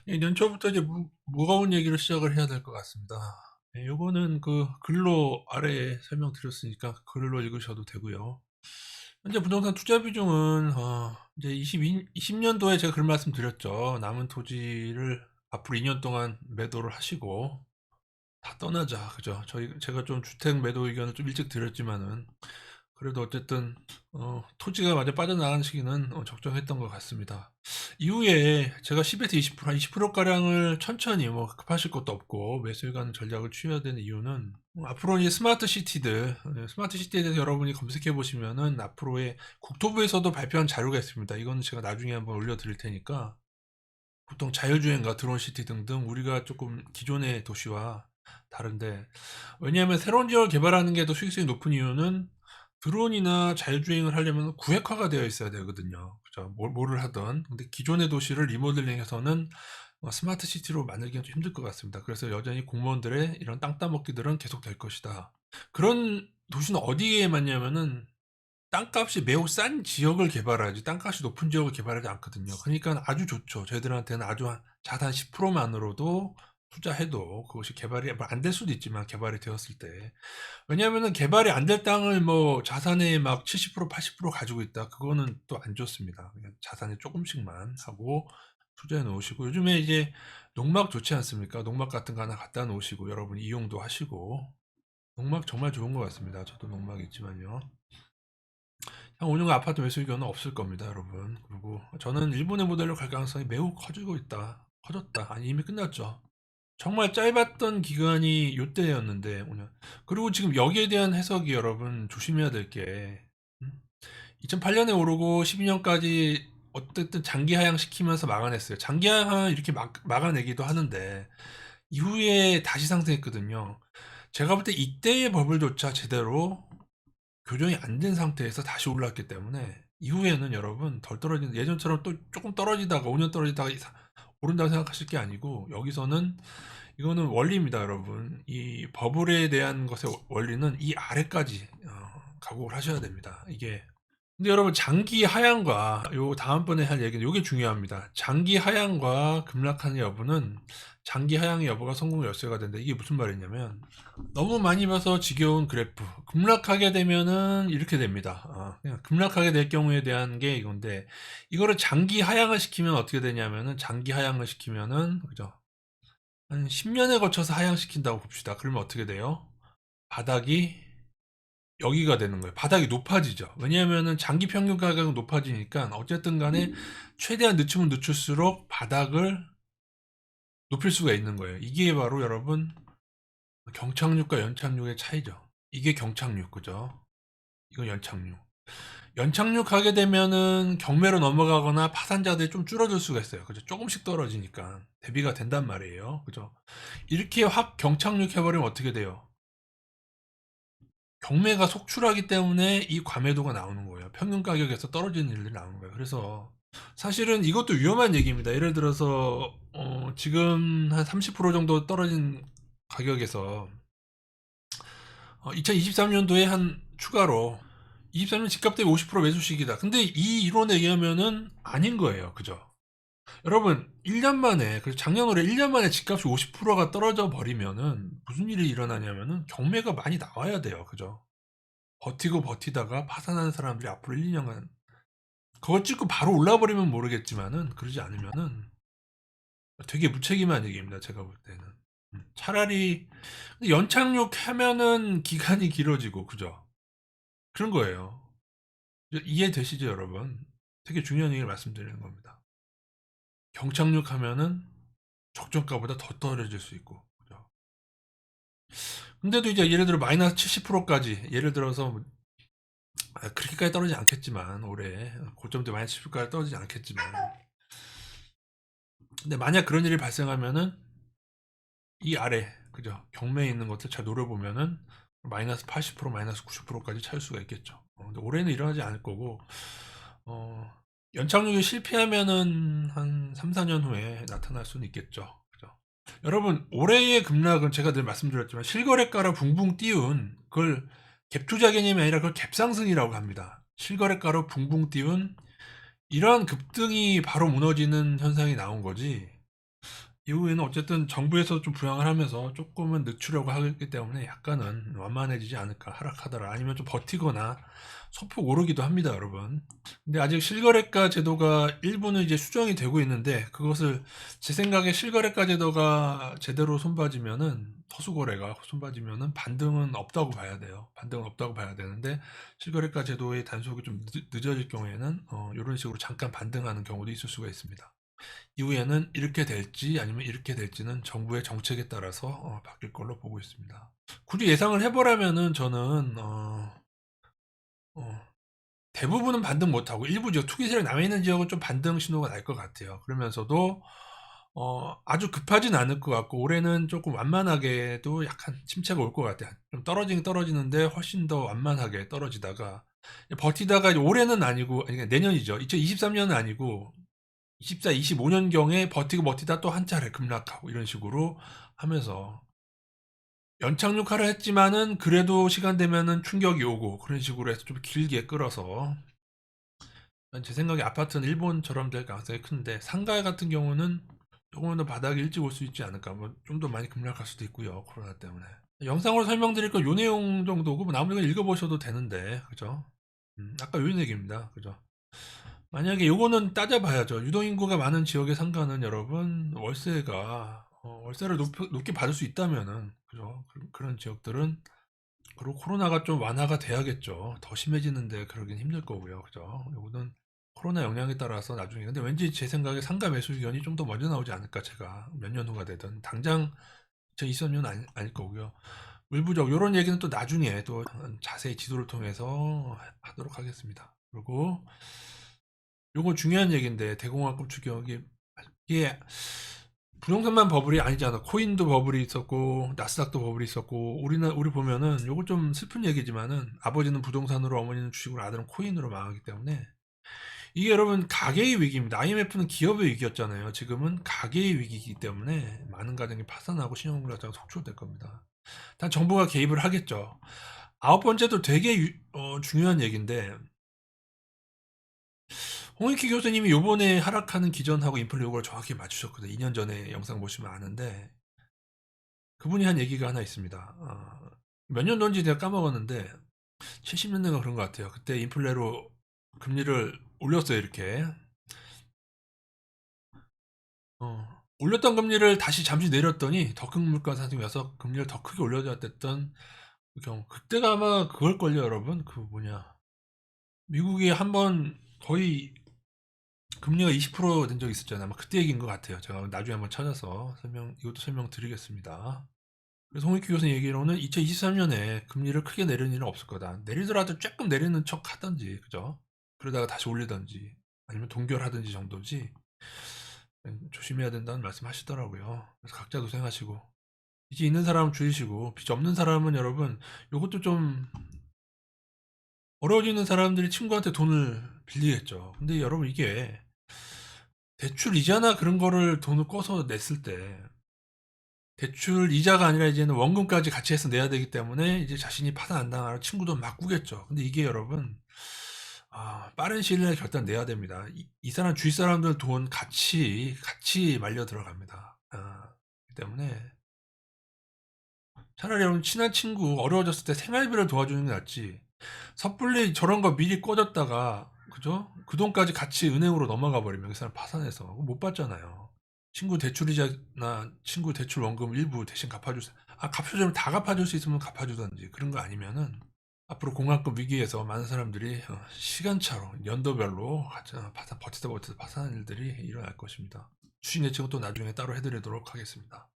연초부터 이제 무거운 얘기를 시작을 해야 될 것 같습니다. 요거는 그 글로 아래에 설명드렸으니까 글로 읽으셔도 되고요. 현재 부동산 투자 비중은 이제 20년도에 제가 그런 말씀 드렸죠. 남은 토지를 앞으로 2년 동안 매도를 하시고 다 떠나자. 그죠? 제가 좀 주택 매도 의견을 좀 일찍 드렸지만은 그래도 어쨌든 토지가 완전 빠져나가는 시기는 적정했던 것 같습니다. 이후에 제가 10에서 20%, 한 20%가량을 천천히 뭐 급하실 것도 없고 매수해 가는 전략을 취해야 되는 이유는 앞으로 이제 스마트 시티에 대해서 여러분이 검색해 보시면은 앞으로의 국토부에서도 발표한 자료가 있습니다. 이거는 제가 나중에 한번 올려드릴 테니까 보통 자율주행과 드론시티 등등 우리가 조금 기존의 도시와 다른데 왜냐하면 새로운 지역을 개발하는 게 더 수익성이 높은 이유는 드론이나 자율주행을 하려면 구획화가 되어 있어야 되거든요. 그죠? 뭐를 하든. 근데 기존의 도시를 리모델링해서는 스마트 시티로 만들기가 좀 힘들 것 같습니다. 그래서 여전히 공무원들의 이런 땅 따먹기들은 계속 될 것이다. 그런 도시는 어디에 맞냐면은 땅값이 매우 싼 지역을 개발하지 땅값이 높은 지역을 개발하지 않거든요. 그러니까 아주 좋죠. 저희들한테는 아주 자산 10%만으로도 투자해도 그것이 개발이 안 될 수도 있지만 개발이 되었을 때 왜냐하면은 개발이 안 될 땅을 뭐 자산의 막 70%, 80% 가지고 있다. 그거는 또 안 좋습니다. 그냥 자산에 조금씩만 하고 투자해 놓으시고 요즘에 이제 농막 좋지 않습니까? 농막 같은 거 하나 갖다 놓으시고 여러분 이용도 하시고 농막 정말 좋은 것 같습니다. 저도 농막 있지만요. 한 5년간 아파트 매수 의견은 없을 겁니다, 여러분. 그리고 저는 일본의 모델로 갈 가능성이 매우 커지고 있다. 커졌다. 아니 이미 끝났죠. 정말 짧았던 기간이 요때였는데 5년. 그리고 지금 여기에 대한 해석이 여러분 조심해야 될 게 2008년에 오르고 12년까지 어쨌든 장기 하향시키면서 막아냈어요. 장기 하향 이렇게 막아내기도 하는데 이후에 다시 상승했거든요. 제가 볼 때 이때의 버블조차 제대로 교정이 안 된 상태에서 다시 올랐기 때문에 이후에는 여러분 덜 떨어지는 예전처럼 또 조금 떨어지다가 5년 떨어지다가 오른다고 생각하실 게 아니고 여기서는 이거는 원리입니다, 여러분. 이 버블에 대한 것의 원리는 이 아래까지 각오를 하셔야 됩니다. 이게 근데 여러분 장기 하향과 요 다음번에 할 얘기는 요게 중요합니다. 장기 하향과 급락하는 여부는 장기 하향의 여부가 성공 열쇠가 된다. 이게 무슨 말이냐면 너무 많이 봐서 지겨운 그래프 급락하게 되면은 이렇게 됩니다. 그냥 급락하게 될 경우에 대한 게 이건데 이거를 장기 하향을 시키면 어떻게 되냐면은 장기 하향을 시키면은 그죠? 한 10년에 거쳐서 하향시킨다고 봅시다. 그러면 어떻게 돼요? 바닥이 여기가 되는 거예요. 바닥이 높아지죠. 왜냐하면은 장기 평균 가격은 높아지니까 어쨌든 간에 최대한 늦추면 늦출수록 바닥을 높일 수가 있는 거예요. 이게 바로 여러분 경착륙과 연착륙의 차이죠. 이게 경착륙, 그죠? 이건 연착륙. 연착륙하게 되면은 경매로 넘어가거나 파산자들이 좀 줄어들 수가 있어요. 그죠? 조금씩 떨어지니까 대비가 된단 말이에요. 그죠? 이렇게 확 경착륙해버리면 어떻게 돼요? 경매가 속출하기 때문에 이 과매도가 나오는 거예요. 평균 가격에서 떨어지는 일들이 나오는 거예요. 그래서 사실은 이것도 위험한 얘기입니다. 예를 들어서 지금 한 30% 정도 떨어진 가격에서 2023년도에 한 추가로 23년 집값 대비 50% 매수 시기다. 근데 이 이론에 의하면은 아닌 거예요. 그죠? 여러분 1년 만에 그래서 작년으로 1년 만에 집값이 50%가 떨어져 버리면은 무슨 일이 일어나냐면은 경매가 많이 나와야 돼요. 그죠? 버티고 버티다가 파산하는 사람들이 앞으로 1, 2년간 그거 찍고 바로 올라버리면 모르겠지만은 그러지 않으면은 되게 무책임한 얘기입니다. 제가 볼 때는. 차라리 연착륙 하면은 기간이 길어지고 그죠? 그런 거예요. 이해되시죠, 여러분? 되게 중요한 얘기를 말씀드리는 겁니다. 경착륙 하면은 적정가보다 더 떨어질 수 있고 그죠? 근데도 이제 예를 들어 마이너스 70%까지 예를 들어서 그렇게까지 떨어지지 않겠지만 올해 고점 때 마이너스 70%까지 떨어지지 않겠지만 근데 만약 그런 일이 발생하면은 이 아래 그죠 경매에 있는 것들 잘 노려보면은 마이너스 80% 마이너스 90%까지 차일 수가 있겠죠. 근데 올해는 일어나지 않을 거고 어, 연착륙이 실패하면은 한 3, 4년 후에 나타날 수는 있겠죠. 그죠? 여러분 올해의 급락은 제가 늘 말씀드렸지만 실거래가로 붕붕 띄운 그걸 갭투자 개념이 아니라 그걸 갭상승이라고 합니다. 실거래가로 붕붕 띄운 이러한 급등이 바로 무너지는 현상이 나온 거지 이후에는 어쨌든 정부에서 좀 부양을 하면서 조금은 늦추려고 하기 때문에 약간은 완만해지지 않을까, 하락하더라 아니면 좀 버티거나 소폭 오르기도 합니다, 여러분. 근데 아직 실거래가 제도가 일부는 이제 수정이 되고 있는데, 그것을 제 생각에 실거래가 제도가 제대로 손봐지면은, 허수거래가 손봐지면은 반등은 없다고 봐야 돼요. 반등은 없다고 봐야 되는데, 실거래가 제도의 단속이 좀 늦어질 경우에는 이런 식으로 잠깐 반등하는 경우도 있을 수가 있습니다. 이후에는 이렇게 될지 아니면 이렇게 될지는 정부의 정책에 따라서 바뀔 걸로 보고 있습니다. 굳이 예상을 해보라면은 저는 어, 대부분은 반등 못하고 일부 지역, 투기 세력 남아있는 지역은 좀 반등 신호가 날 것 같아요. 그러면서도 아주 급하진 않을 것 같고, 올해는 조금 완만하게도 약간 침체가 올 것 같아요. 좀 떨어지긴 떨어지는데 훨씬 더 완만하게 떨어지다가 버티다가, 올해는 아니고, 아니, 내년이죠. 2023년은 아니고 24, 25년경에 버티고 버티다 또 한 차례 급락하고 이런 식으로 하면서 연착륙하려 했지만은 그래도 시간 되면은 충격이 오고, 그런 식으로 해서 좀 길게 끌어서, 제 생각에 아파트는 일본처럼 될 가능성이 큰데, 상가 같은 경우는 조금은 더 바닥이 일찍 올 수 있지 않을까. 뭐 좀 더 많이 급락할 수도 있고요, 코로나 때문에. 영상으로 설명드릴 건 요 내용 정도고, 뭐 나머지 건 읽어보셔도 되는데, 그죠? 아까 요 얘기입니다, 그죠? 만약에 요거는 따져봐야죠. 유동인구가 많은 지역의 상가는 여러분, 월세가 월세를 높게 받을 수 있다면은, 그죠? 그런 지역들은, 그리고 코로나가 좀 완화가 돼야겠죠. 더 심해지는데 그러긴 힘들 거고요, 그죠? 요거는 코로나 영향에 따라서 나중에, 근데 왠지 제 생각에 상가 매수 의견이 좀 더 먼저 나오지 않을까, 제가 몇 년 후가 되든 당장 2023년 아닐 거고요. 일부적 요런 얘기는 또 나중에 또 자세히 지도를 통해서 하도록 하겠습니다. 그리고 요거 중요한 얘기인데, 대공황급 추격이, 이게 부동산만 버블이 아니잖아. 코인도 버블이 있었고 나스닥도 버블이 있었고, 우리 보면은 요거 좀 슬픈 얘기지만은, 아버지는 부동산으로, 어머니는 주식으로, 아들은 코인으로 망하기 때문에, 이게 여러분 가계의 위기입니다. IMF는 기업의 위기였잖아요. 지금은 가계의 위기이기 때문에 많은 가정이 파산하고 신용불량자가 속출될 겁니다. 단 정부가 개입을 하겠죠. 아홉 번째도 되게 중요한 얘기인데, 홍익희 교수님이 요번에 하락하는 기전하고 인플레 요걸 정확히 맞추셨거든요. 2년 전에 영상 보시면 아는데, 그분이 한 얘기가 하나 있습니다. 몇 년도인지 내가 까먹었는데 70년대가 그런 것 같아요. 그때 인플레로 금리를 올렸어요, 이렇게. 올렸던 금리를 다시 잠시 내렸더니 더 큰 물가 상승이 와서 금리를 더 크게 올려줬던 경우. 그때가 아마 그걸걸요, 여러분. 그 뭐냐, 미국이 한번 거의 금리가 20%된 적이 있었잖아요. 아마 그때 얘기인 것 같아요. 제가 나중에 한번 찾아서 이것도 설명드리겠습니다. 그래서 홍익희 교수님 얘기로는 2023년에 금리를 크게 내리는 일은 없을 거다. 내리더라도 조금 내리는 척 하던지, 그죠? 그러다가 다시 올리던지, 아니면 동결하든지 정도지, 조심해야 된다는 말씀 하시더라고요. 그래서 각자 고생하시고, 빚이 있는 사람은 줄이시고, 빚 없는 사람은 여러분, 요것도 좀, 어려워지는 사람들이 친구한테 돈을 빌리겠죠. 근데 여러분, 이게 대출 이자나 그런 거를 돈을 꿔서 냈을 때, 대출 이자가 아니라 이제는 원금까지 같이 해서 내야 되기 때문에 이제 자신이 파산 안 당하는 친구도 막 꾸겠죠. 근데 이게 여러분, 빠른 시일 내에 결단 내야 됩니다. 이 사람 주위 사람들 돈 같이 말려 들어갑니다. 그렇기 때문에 차라리 여러분, 친한 친구 어려워졌을 때 생활비를 도와주는 게 낫지. 섣불리 저런 거 미리 꿔줬다가, 그죠? 그 돈까지 같이 은행으로 넘어가 버리면 그 사람 파산해서 못 받잖아요. 친구 대출이자나 친구 대출 원금 일부 대신 갚아줄 수, 갚아주면 다 갚아줄 수 있으면 갚아주던지, 그런 거 아니면은 앞으로 공학금 위기에서 많은 사람들이 시간차로, 연도별로 버티다 파산한 일들이 일어날 것입니다. 주식 예측은 또 나중에 따로 해드리도록 하겠습니다.